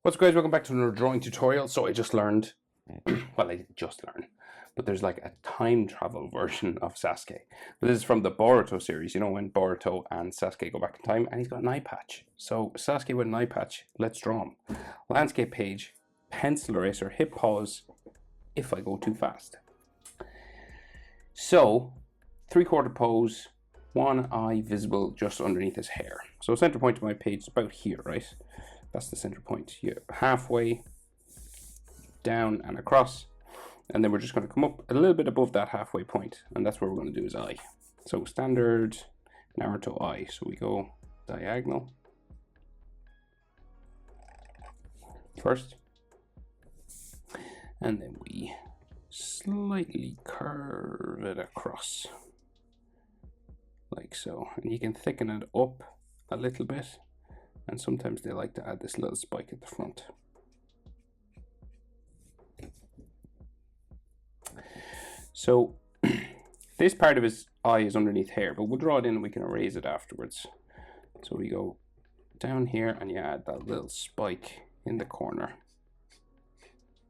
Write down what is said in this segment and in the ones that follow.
What's up guys, welcome back to another drawing tutorial. So I just learned, well I didn't just learn, but there's like a time travel version of Sasuke. But this is from the Boruto series, you know when Boruto and Sasuke go back in time, and he's got an eye patch. So Sasuke with an eye patch, let's draw him. Landscape page, pencil eraser, hit pause if I go too fast. So, 3/4 pose, one eye visible just underneath his hair. So center point of my page is about here, right? That's the center point. You're halfway down and across, and then we're just going to come up a little bit above that halfway point, and that's where we're going to do his eye. So standard Naruto eye. So we go diagonal first, and then we slightly curve it across like so, and you can thicken it up a little bit. And sometimes they like to add this little spike at the front. So this part of his eye is underneath hair, but we'll draw it in and we can erase it afterwards. So we go down here and you add that little spike in the corner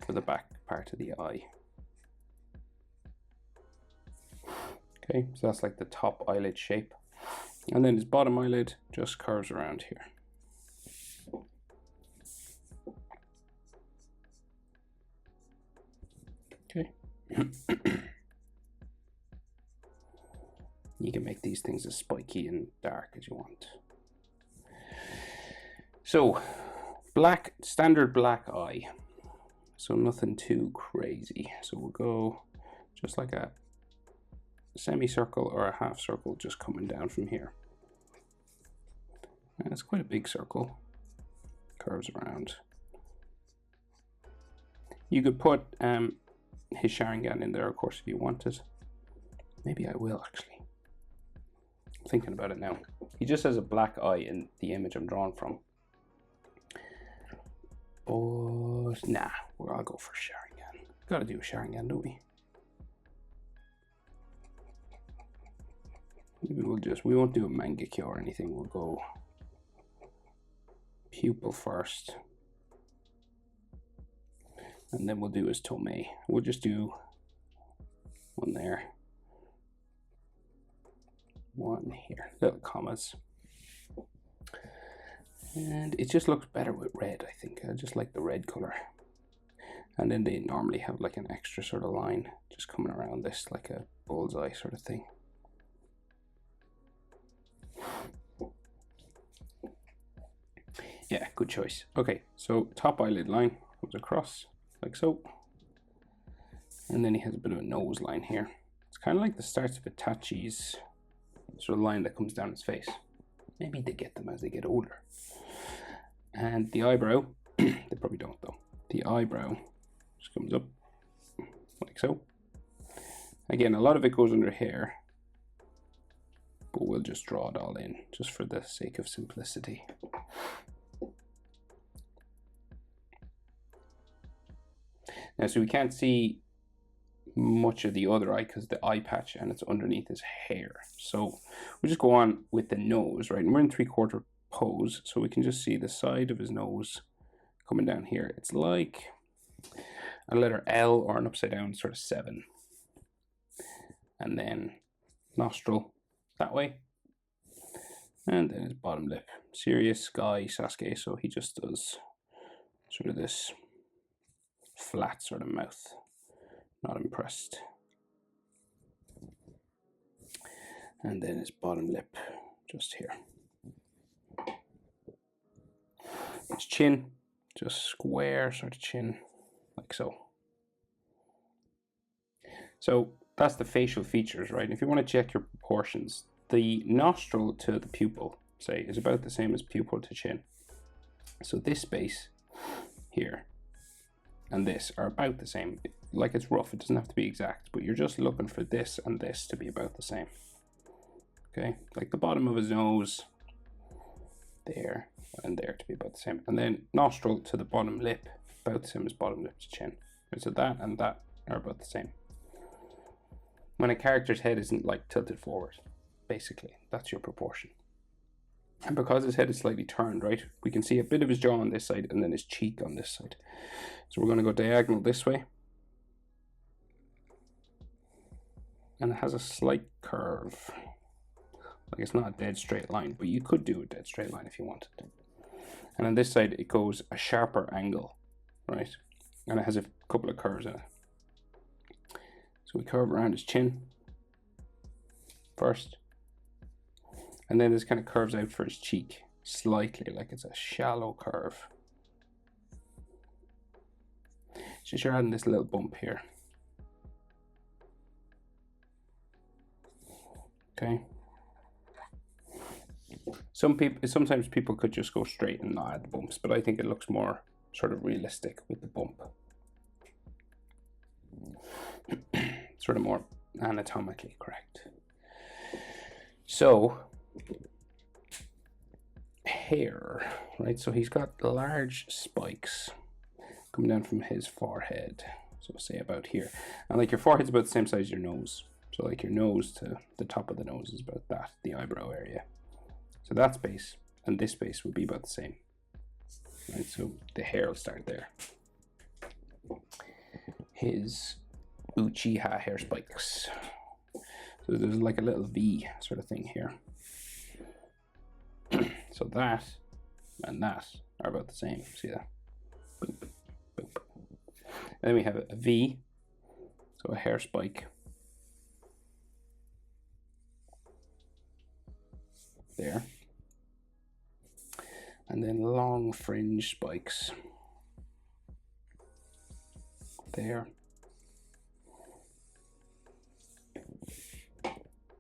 for the back part of the eye. Okay, so that's like the top eyelid shape. And then his bottom eyelid just curves around here. Okay. You can make these things as spiky and dark as you want. So, black, standard black eye. So nothing too crazy. So we'll go just like a semicircle or a half circle just coming down from here. And it's quite a big circle. Curves around. You could put his Sharingan in there, of course, if you wanted. Maybe I will, actually. I'm thinking about it now. He just has a black eye in the image I'm drawn from. But nah, I'll go for Sharingan. Gotta do a Sharingan, don't we? Maybe we won't do a Mangekyo or anything. We'll go pupil first. And then we'll do his Tomei. We'll just do one there, one here, little commas. And it just looks better with red, I think. I just like the red color. And then they normally have like an extra sort of line just coming around this, like a bullseye sort of thing. Yeah, good choice. Okay, so top eyelid line goes across like so. And then he has a bit of a nose line here. It's kind of like the starts of Itachi's sort of line that comes down his face. Maybe they get them as they get older. And the eyebrow, they probably don't though. The eyebrow just comes up like so. Again, a lot of it goes under hair, but we'll just draw it all in just for the sake of simplicity. Now, so we can't see much of the other eye because the eye patch and it's underneath his hair. So we'll just go on with the nose, right? And we're in 3/4 pose, so we can just see the side of his nose coming down here. It's like a letter L or an upside down sort of 7. And then nostril that way. And then his bottom lip. Serious guy, Sasuke, so he just does sort of this flat sort of mouth. Not impressed. And then his bottom lip just here. His chin, just square sort of chin, like so. So that's the facial features, right? If you want to check your proportions, the nostril to the pupil, say, is about the same as pupil to chin. So this space here and this are about the same. Like, it's rough, it doesn't have to be exact, but you're just looking for this and this to be about the same. Okay, like the bottom of his nose there and there to be about the same, and then nostril to the bottom lip about the same as bottom lip to chin. So that and that are about the same. When a character's head isn't like tilted forward, basically that's your proportion. And because his head is slightly turned, right, we can see a bit of his jaw on this side and then his cheek on this side. So we're going to go diagonal this way. And it has a slight curve. Like it's not a dead straight line, but you could do a dead straight line if you wanted. And on this side, it goes a sharper angle, right? And it has a couple of curves in it. So we curve around his chin first. And then this kind of curves out for his cheek slightly, like it's a shallow curve. Just you're adding this little bump here. Okay. Sometimes people could just go straight and not add bumps, but I think it looks more sort of realistic with the bump. Sort of more anatomically correct. So, hair, right? So he's got large spikes coming down from his forehead. So say about here. And like your forehead's about the same size as your nose. So like your nose to the top of the nose is about that, the eyebrow area. So that space and this space would be about the same. Right, so the hair will start there. His Uchiha hair spikes. So there's like a little V sort of thing here. So that and that are about the same. See that? Boop, boop. And then we have a V, so a hair spike. There. And then long fringe spikes. There.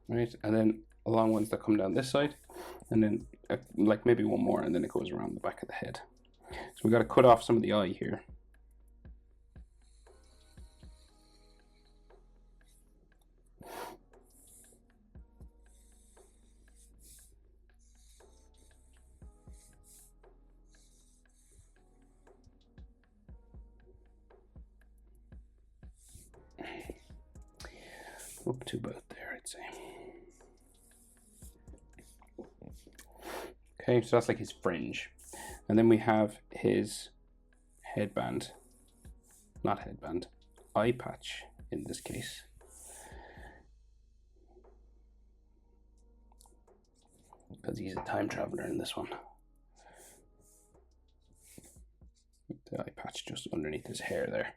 Right, and then long ones that come down this side, and then like maybe one more, and then it goes around the back of the head. So we got to cut off some of the eye here. Up to about there, I'd say. Okay, so that's like his fringe. And then we have his headband. Not headband, eye patch in this case. Because he's a time traveler in this one. The eye patch just underneath his hair there.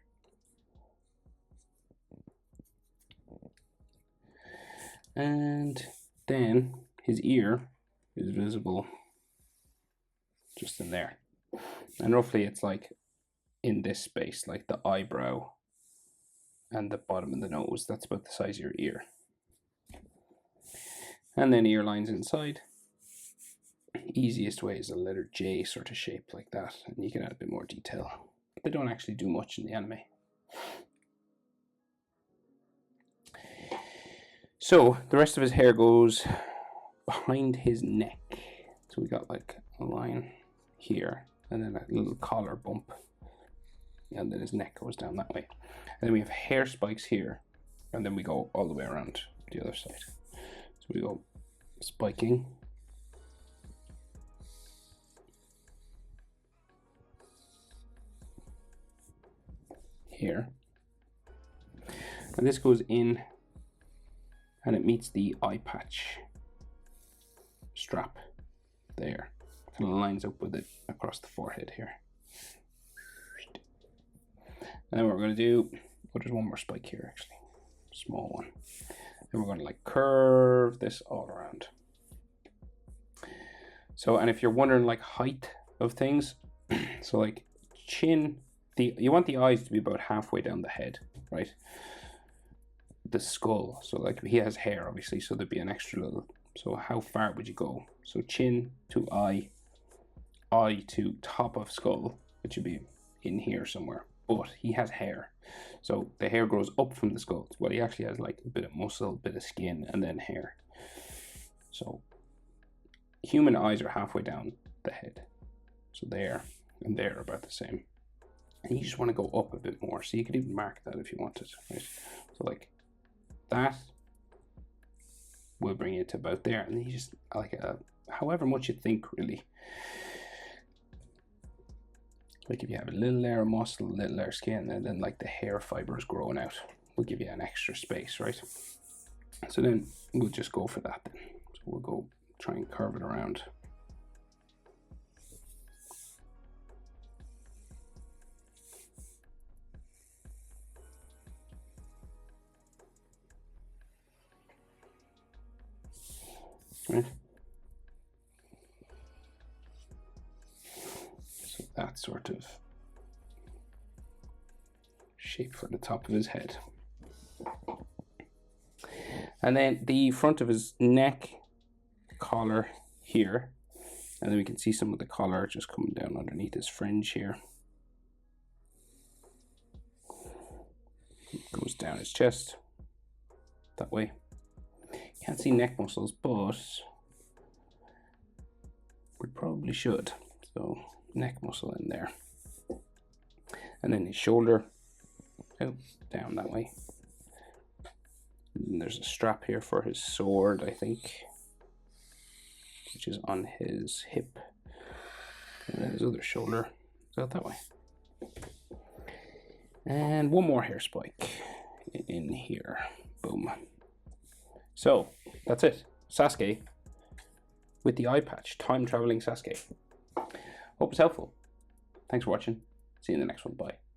And then his ear is visible just in there. And roughly it's like in this space, like the eyebrow and the bottom of the nose. That's about the size of your ear. And then ear lines inside. Easiest way is a letter J sort of shape like that. And you can add a bit more detail. They don't actually do much in the anime. So the rest of his hair goes behind his neck. So we got like a line here and then a little collar bump. And then his neck goes down that way. And then we have hair spikes here. And then we go all the way around the other side. So we go spiking. Here. And this goes in and it meets the eye patch strap there. Kind of lines up with it across the forehead here. And then what we're going to do, oh, there's one more spike here actually, small one. Then we're going to like curve this all around. So, and if you're wondering like height of things, so like chin, you want the eyes to be about halfway down the head, right? The skull, so like he has hair obviously, so there'd be an extra little, so how far would you go? So chin to eye, eye to top of skull, which would be in here somewhere, but he has hair, so the hair grows up from the skull. Well, he actually has like a bit of muscle, a bit of skin, and then hair. So human eyes are halfway down the head, so there and there are about the same, and you just want to go up a bit more, so you could even mark that if you wanted, right? So like that will bring it to about there, and then you just like a however much you think, really. Like if you have a little layer of muscle, a little layer of skin, and then like the hair fibers growing out, will give you an extra space, right? So then we'll just go for that then. So we'll go try and curve it around. Right. So that sort of shape for the top of his head. And then the front of his neck, collar here, and then we can see some of the collar just coming down underneath his fringe here. Goes down his chest that way. Can't see neck muscles, but we probably should. So neck muscle in there, and then his shoulder out down that way. And there's a strap here for his sword, I think, which is on his hip, and then his other shoulder is out that way. And one more hair spike in here. Boom. So that's it. Sasuke with the eye patch. Time traveling Sasuke. Hope it's helpful. Thanks for watching. See you in the next one. Bye.